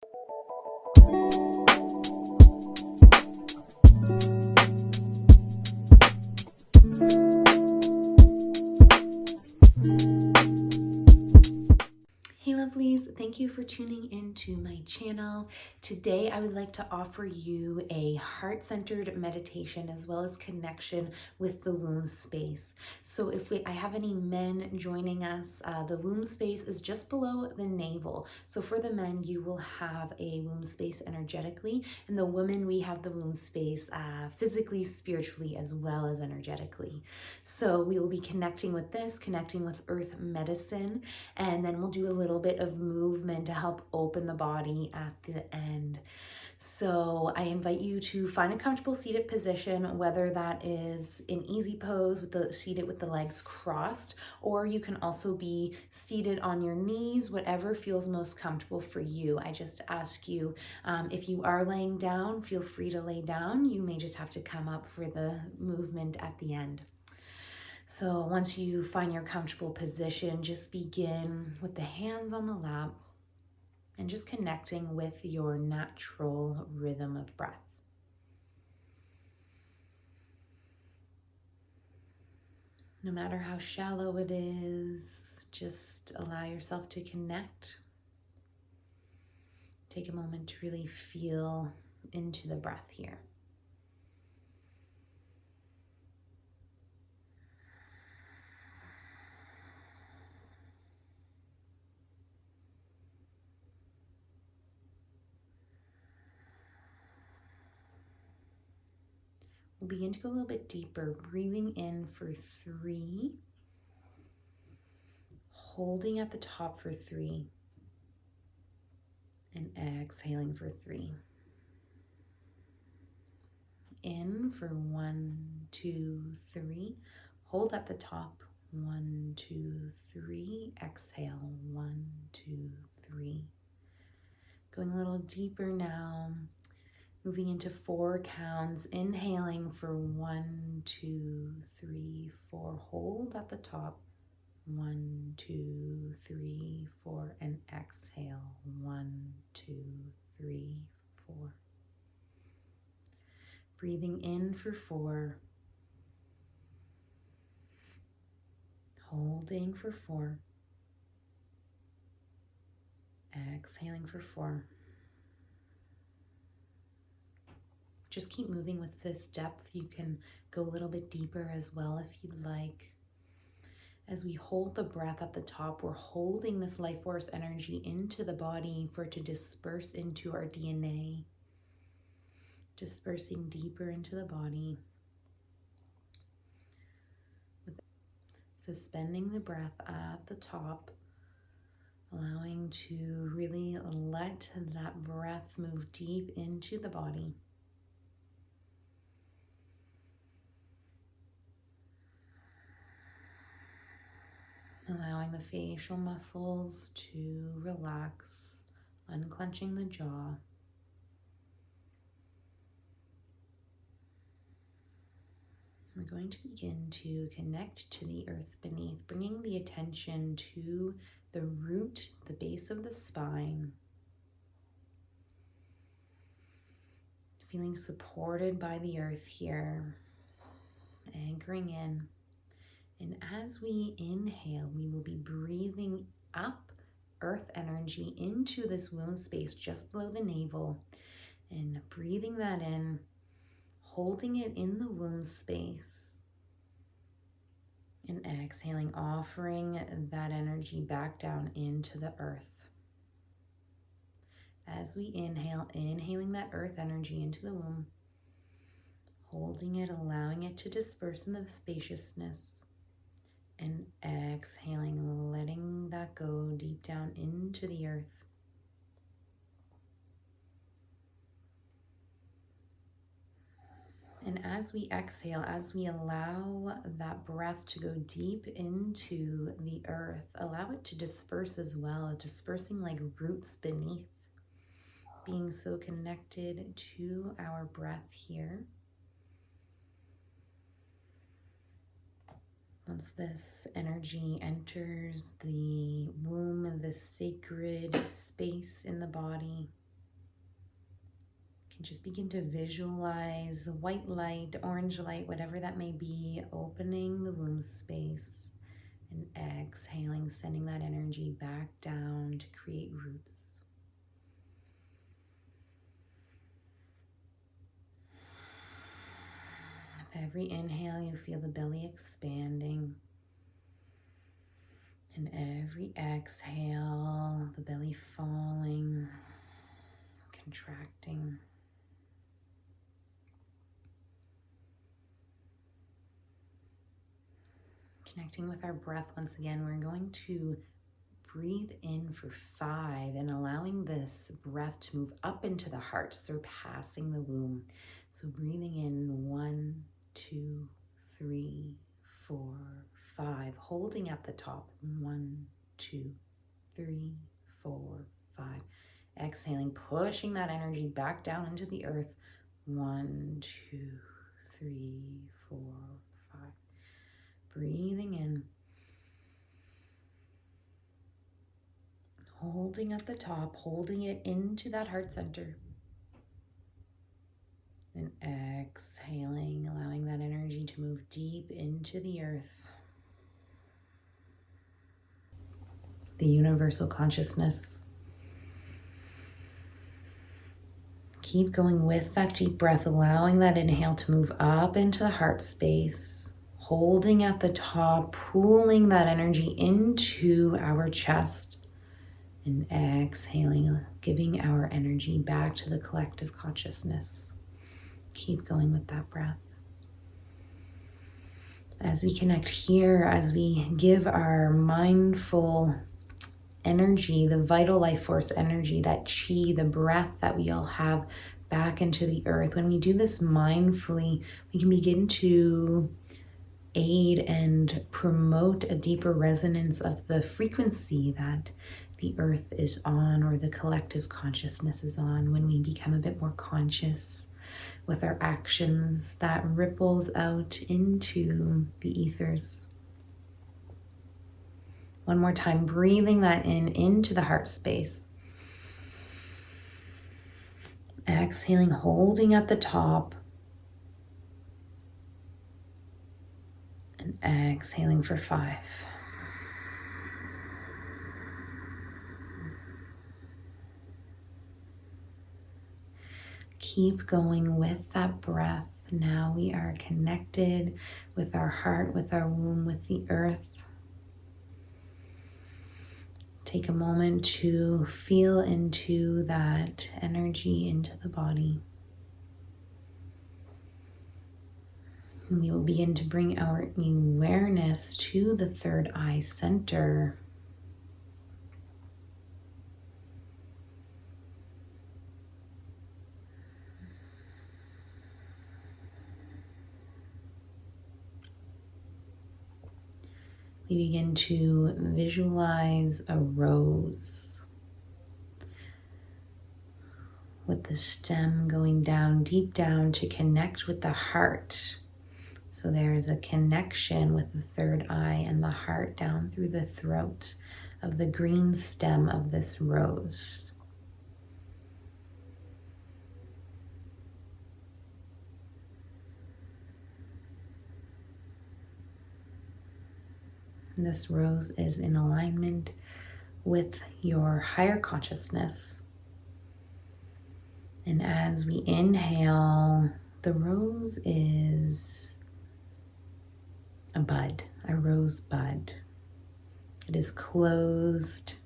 Hey lovelies, thank you for tuning into my channel. Today I would like to offer you a heart-centered meditation as well as connection with the womb space. So I have any men joining us, the womb space is just below the navel. So for the men, you will have a womb space energetically, and the women, we have the womb space physically, spiritually, as well as energetically. So we will be connecting with this, connecting with earth medicine, and then we'll do a little bit of movement to help open the body at the end. So I invite you to find a comfortable seated position, whether that is an easy pose seated with the legs crossed, or you can also be seated on your knees, whatever feels most comfortable for you. I just ask you, if you are laying down, feel free to lay down. You may just have to come up for the movement at the end. So once you find your comfortable position, just begin with the hands on the lap and just connecting with your natural rhythm of breath. No matter how shallow it is, just allow yourself to connect. Take a moment to really feel into the breath here. We'll begin to go a little bit deeper, breathing in for 3, holding at the top for 3, and exhaling for 3. In for 1, 2, 3. Hold at the top. 1, 2, 3. Exhale. 1, 2, 3. Going a little deeper now. Moving into 4 counts. Inhaling for 1, 2, 3, 4. Hold at the top. 1, 2, 3, 4. And exhale. 1, 2, 3, 4. Breathing in for 4, holding for 4, exhaling for 4. Just keep moving with this depth. You can go a little bit deeper as well if you'd like. As we hold the breath at the top, we're holding this life force energy into the body for it to disperse into our DNA. Dispersing deeper into the body. Suspending the breath at the top, allowing to really let that breath move deep into the body. Allowing the facial muscles to relax, unclenching the jaw. We're going to begin to connect to the earth beneath, bringing the attention to the root, the base of the spine. Feeling supported by the earth here, anchoring in. And as we inhale, we will be breathing up earth energy into this womb space just below the navel, and breathing that in, holding it in the womb space, and exhaling, offering that energy back down into the earth. As we inhale, inhaling that earth energy into the womb, holding it, allowing it to disperse in the spaciousness, and exhaling, letting that go deep down into the earth. And as we exhale, as we allow that breath to go deep into the earth, allow it to disperse as well, dispersing like roots beneath, being so connected to our breath here. Once this energy enters the womb, the sacred space in the body, Just begin to visualize white light, orange light, whatever that may be, opening the womb space and exhaling, sending that energy back down to create roots. With every inhale, you feel the belly expanding. And every exhale, the belly falling, contracting. Connecting with our breath once again, we're going to breathe in for 5 and allowing this breath to move up into the heart, surpassing the womb. So breathing in 1, 2, 3, 4, 5, holding at the top. 1, 2, 3, 4, 5. Exhaling, pushing that energy back down into the earth. 1, 2, 3, 4, 5. Breathing in, holding at the top, holding it into that heart center. And exhaling, allowing that energy to move deep into the earth. The universal consciousness. Keep going with that deep breath, allowing that inhale to move up into the heart space. Holding at the top, pulling that energy into our chest. And exhaling, giving our energy back to the collective consciousness. Keep going with that breath. As we connect here, as we give our mindful energy, the vital life force energy, that chi, the breath that we all have, back into the earth. When we do this mindfully, we can begin to aid and promote a deeper resonance of the frequency that the earth is on, or the collective consciousness is on. When we become a bit more conscious with our actions, that ripples out into the ethers. One more time, breathing that in into the heart space. Exhaling, holding at the top. And exhaling for 5. Keep going with that breath. Now we are connected with our heart, with our womb, with the earth. Take a moment to feel into that energy, into the body. And we will begin to bring our awareness to the third eye center. We begin to visualize a rose with the stem going down, deep down, to connect with the heart. So there is a connection with the third eye and the heart down through the throat of the green stem of this rose. This rose is in alignment with your higher consciousness. And as we inhale, the rose is a bud, a rose bud. It is closed.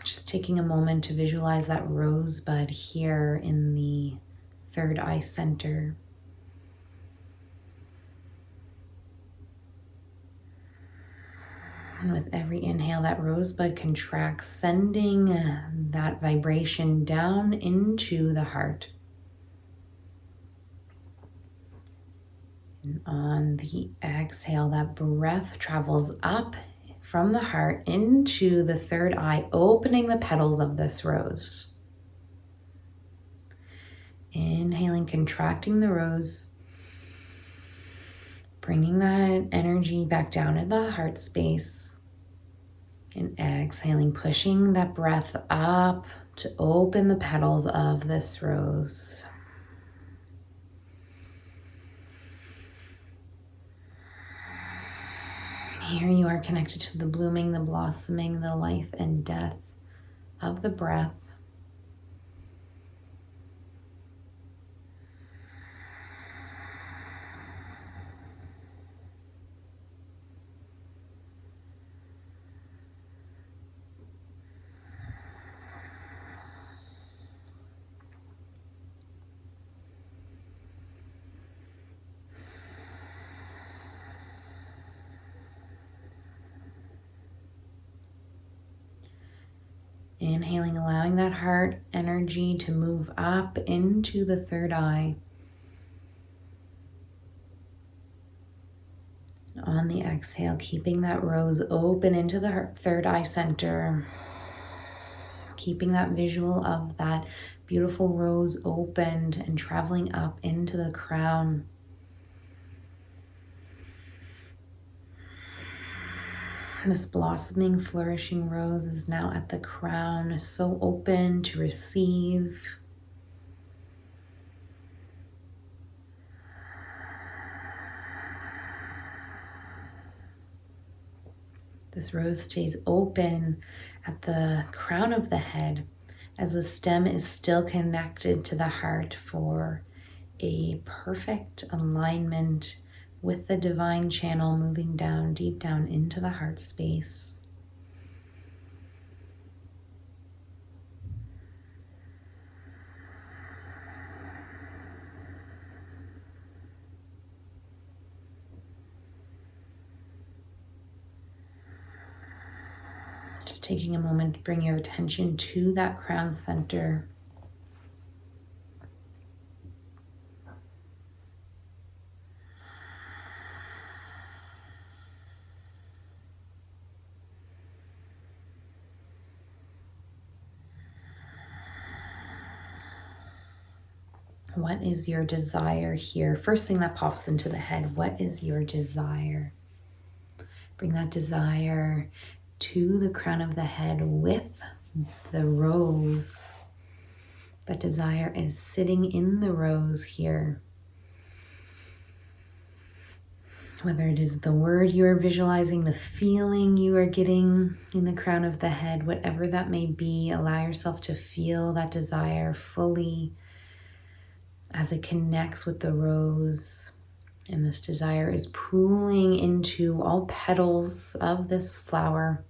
Just taking a moment to visualize that rosebud here in the third eye center. And with every inhale, that rosebud contracts, sending that vibration down into the heart. And on the exhale, that breath travels up from the heart into the third eye, opening the petals of this rose. Inhaling, contracting the rose, bringing that energy back down to the heart space. And exhaling, pushing that breath up to open the petals of this rose. Here you are connected to the blooming, the blossoming, the life and death of the breath. Inhaling, allowing that heart energy to move up into the third eye. On the exhale, keeping that rose open into the third eye center. Keeping that visual of that beautiful rose opened and traveling up into the crown. This blossoming, flourishing rose is now at the crown, so open to receive. This rose stays open at the crown of the head as the stem is still connected to the heart for a perfect alignment with the divine channel moving down, deep down into the heart space. Just taking a moment to bring your attention to that crown center. What is your desire here? First thing that pops into the head, what is your desire? Bring that desire to the crown of the head with the rose. That desire is sitting in the rose here. Whether it is the word you are visualizing, the feeling you are getting in the crown of the head, whatever that may be, allow yourself to feel that desire fully as it connects with the rose. And this desire is pooling into all petals of this flower,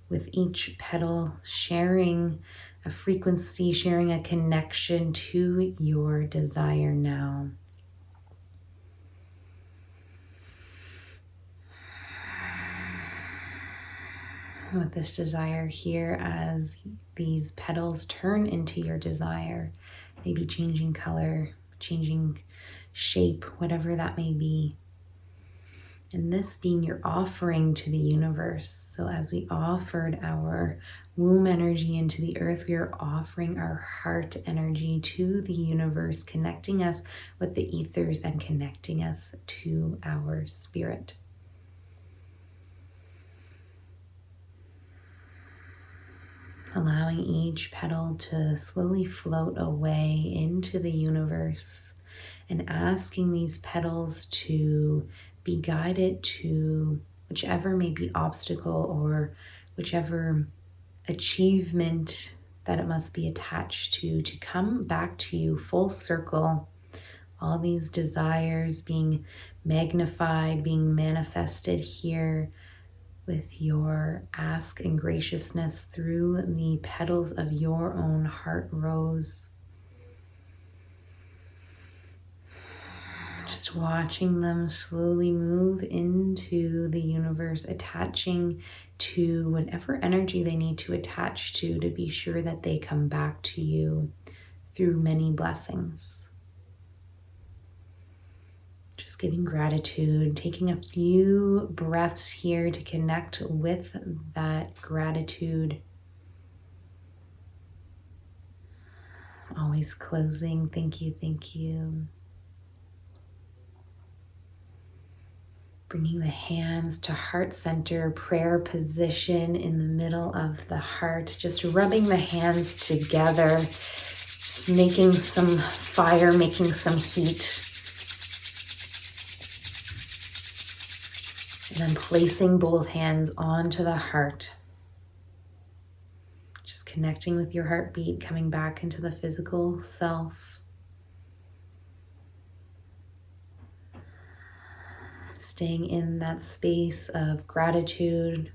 with each petal sharing a frequency, sharing a connection to your desire now. With this desire here, as these petals turn into your desire, maybe changing color, changing shape, whatever that may be. And this being your offering to the universe. So as we offered our womb energy into the earth, we are offering our heart energy to the universe, connecting us with the ethers and connecting us to our spirit. Allowing each petal to slowly float away into the universe, and asking these petals to be guided to whichever may be obstacle or whichever achievement that it must be attached to come back to you full circle. All these desires being magnified, being manifested here with your ask and graciousness through the petals of your own heart rose. Just watching them slowly move into the universe, attaching to whatever energy they need to attach to be sure that they come back to you through many blessings. Just giving gratitude, taking a few breaths here to connect with that gratitude. Always closing, thank you, thank you. Bringing the hands to heart center, prayer position in the middle of the heart. Just rubbing the hands together, just making some fire, making some heat. And then placing both hands onto the heart. Just connecting with your heartbeat, coming back into the physical self. Staying in that space of gratitude,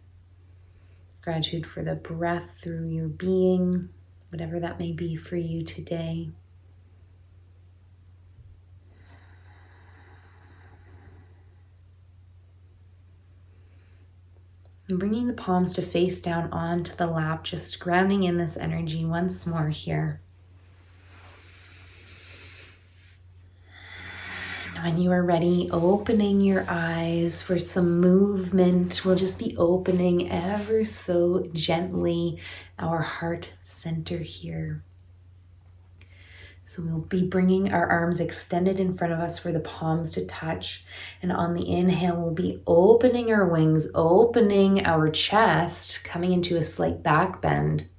gratitude for the breath through your being, whatever that may be for you today. And bringing the palms to face down onto the lap, just grounding in this energy once more here. When you are ready, opening your eyes for some movement. We'll just be opening ever so gently our heart center here. So we'll be bringing our arms extended in front of us for the palms to touch. And on the inhale, we'll be opening our wings, opening our chest, coming into a slight back bend.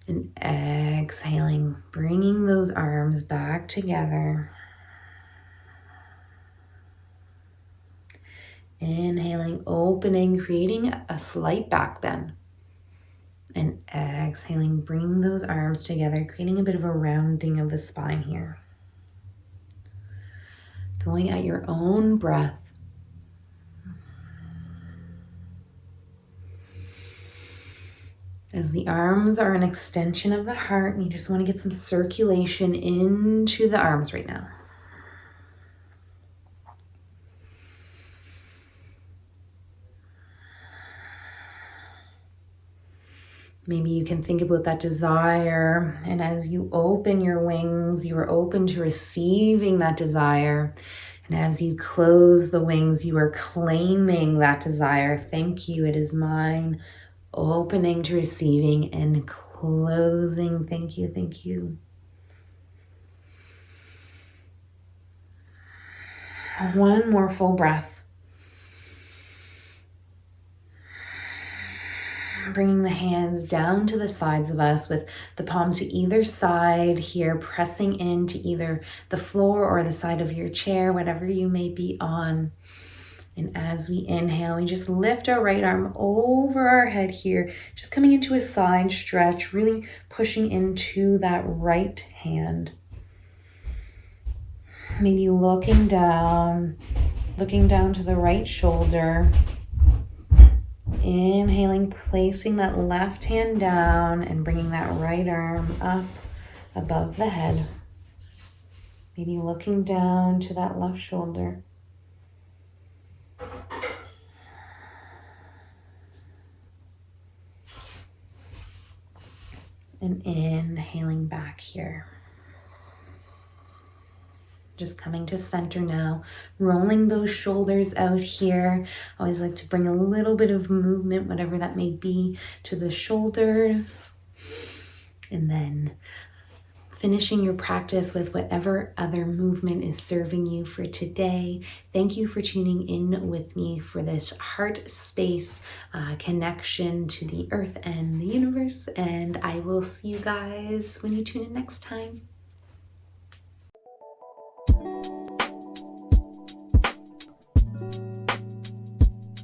And exhaling, bringing those arms back together. Inhaling, opening, creating a slight back bend. And exhaling, bring those arms together, creating a bit of a rounding of the spine here. Going at your own breath. As the arms are an extension of the heart, you just want to get some circulation into the arms right now. Maybe you can think about that desire, and as you open your wings, you are open to receiving that desire. And as you close the wings, you are claiming that desire. Thank you, it is mine. Opening to receiving and closing. Thank you, thank you. One more full breath. Bringing the hands down to the sides of us with the palm to either side here, pressing into either the floor or the side of your chair, whatever you may be on. And as we inhale, we just lift our right arm over our head here, just coming into a side stretch, really pushing into that right hand. Maybe looking down to the right shoulder. Inhaling, placing that left hand down and bringing that right arm up above the head. Maybe looking down to that left shoulder. And inhaling back here. Just coming to center now, rolling those shoulders out here. I always like to bring a little bit of movement, whatever that may be, to the shoulders. And then finishing your practice with whatever other movement is serving you for today. Thank you for tuning in with me for this heart space connection to the earth and the universe. And I will see you guys when you tune in next time.